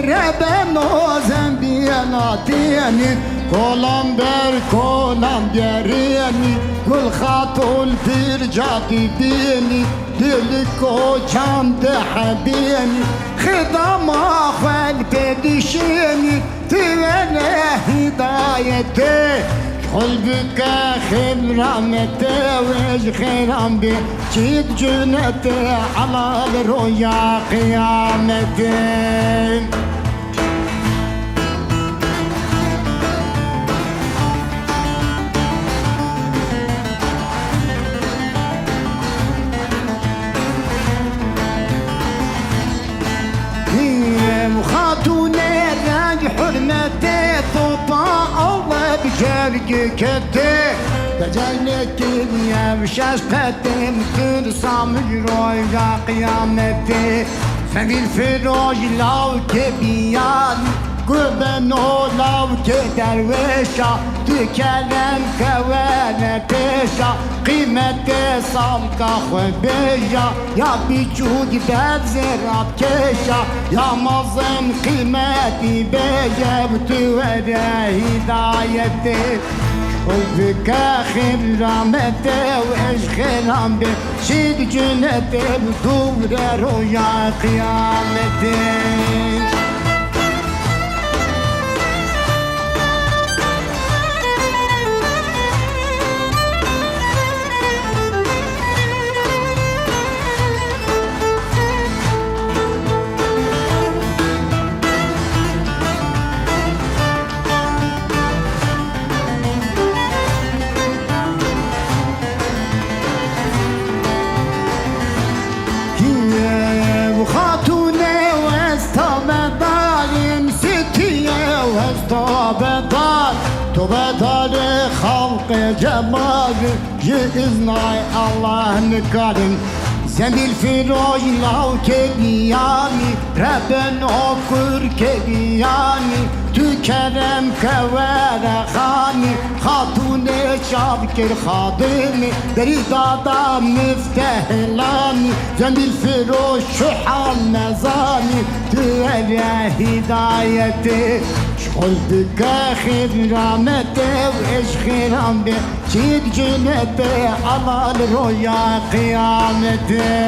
ربن آزم بیاناتینی کلام بر کلام گرینی گل خاتول پیر جادی بینی دل کوچم ده حبینی خدام آخوال پدیشینی تیونه هدایته قلبك خبرامته ويش خيرام بي جيد جنته على الرؤيا قيامته خاتونة رنج حرمته طوبا الله بجرق كده تجلك يا بشاش قدم ترسام جرويا قيامته فمن الفراج لو كبيان قبنو لو كدرويشا تكلم كوانا بيشا قيمة صامكا خبيجا يا بيجود بابزراب كيشا يا مظن قيمتي بيجا بتورا هدايتي حبك خرامته وإيش خرام بي شيد جنتي بتورا رؤيا قيامتي تو بدار خلق جمال جئزناي الله نكرم زميل فراج لو كبياني ربن okur كبياني تو كرم كوارا خاني خاتون شابكر خادمي دريد آدم مفتهلاني زميل فراج شحال نزاني تو هدايتي قلبك خرامته وإيش خرام بي شيد جنته على الرؤيا قيامته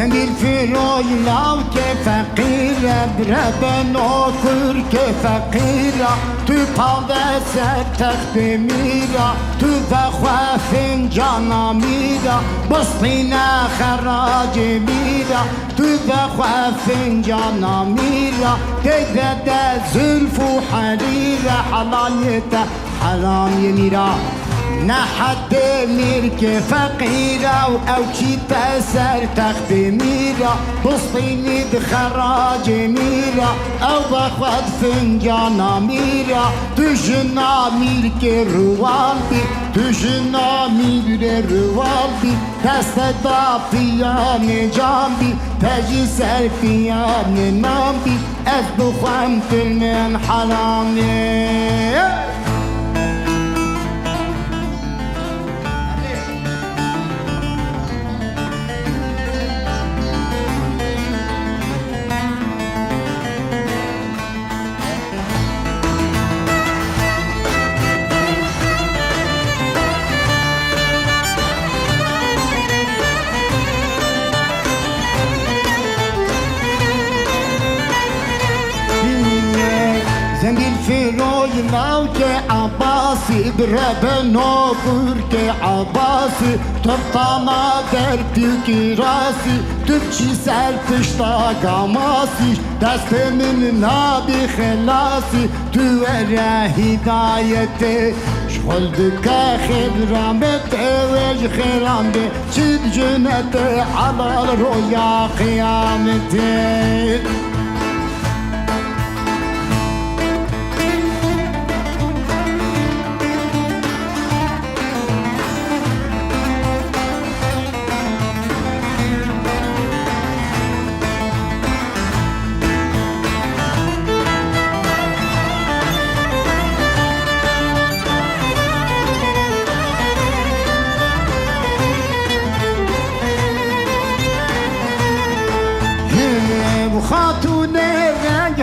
زميل فراج لو كفقيرة بربن okur كفقيرة تو پادسر تخت میرا تو بخوا فنجانا میرا بسطینا خراج میرا تو بخوا فنجانا میرا تگرد زلف و حريرة حلالیتا حرام میرا نحد ميرك فقيرة أو شي تأثر تخت ميرة بسطيني بخراج ميرة أو باخد فنجانا ميرة تجنا ميرك روالبي تجنا مير روالبي تستطاع فيان جنبي تجي سر فيان نامبي أسبخ أمت من حرامي زميل فراج لو عباسي بربن okur عباسي تبطانا دربك راسي تبكي سرتشتا قماسي دست من نابي خلاصي تورا هدايتي شغل بك خرامته ويش خرام بي شد جنته على الرؤيا قيامتي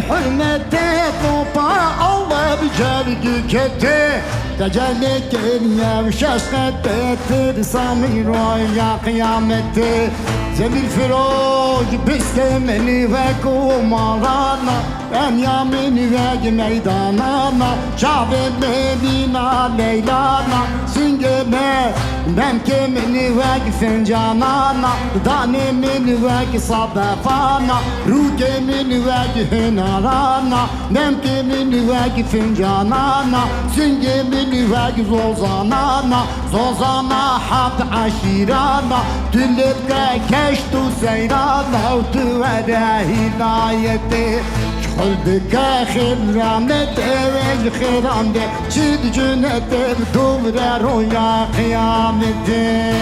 hürmete topa Allah bir kete Tecelli geliyor şaşkettir Samiroya kıyameti Zemil firoj bistemeli ve kumarana En yamini ve meydanana Şabe Medina Leylana Süngeme ben kemini ve fincanana Danemini ve sadafana Rugemini ve hünarana Ben kemini ve fincanana Süngemini ve zozanana Zozana hak aşirana Tüllepte keştu seyrana Tüvere hidayeti Çöldük ahirranet evvel khirande Çid cünete dumre roya kıyameti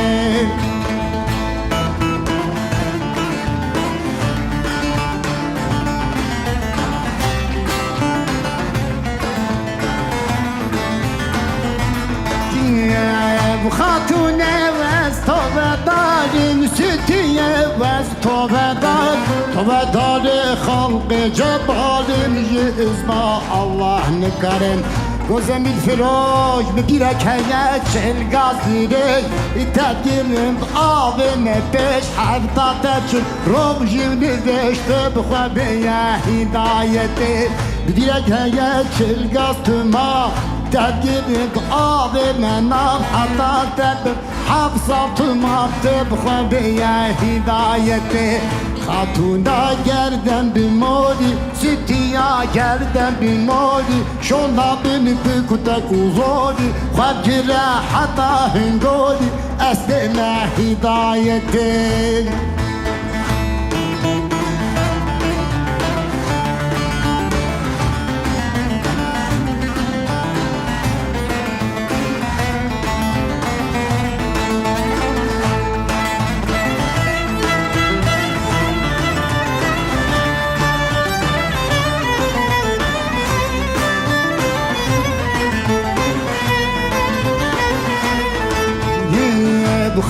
Bu hatune vez tovedarin sütiye vez tovedar Tovedarı halkı cebalin yüzma Allah nikarin Gözemil firoj bigirek heye çel gazire İtetirim avime peş hafta çıl Rob jivni veşte bخوابeye hidayeti Bigirek heye çel gaz tüma تدقيق قاضي منام حتى تبر حفصتما تبخى بيا هدايتي خاتونا گردن بمودی ستیا گردن بمودی شونا بنی بکتا کوزودی خواب گره حتا هنگودی اسلنا هدايتي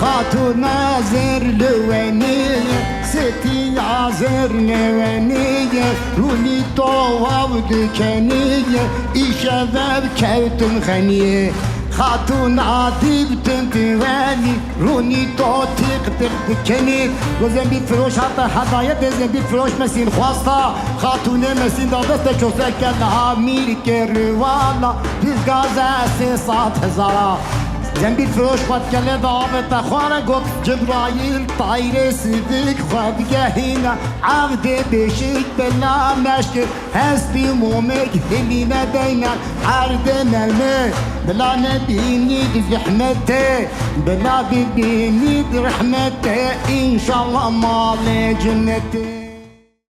خاتونا زر لوانية ستي عزر لوانية روني طواب دكانية إشباب كوتن خانية خاتون عادي بتنتواني روني تو تقدر دكاني وزنبيل فروش حتى هدايا زنبيل فروش مسين خواستا خاتون مسين دادست چوسك لها مير كروالا biz gazası sat hezara زنبيل فروش قد كلا ضابط اخوانا قد جبرايل طايرة صديق قد هنا عبد بشيك بلا مشكل هستي مومك هلينا بينا عردنا الماء بلا نبيني رحمته بلا بيبيني رحمته ان شاء الله مال جنته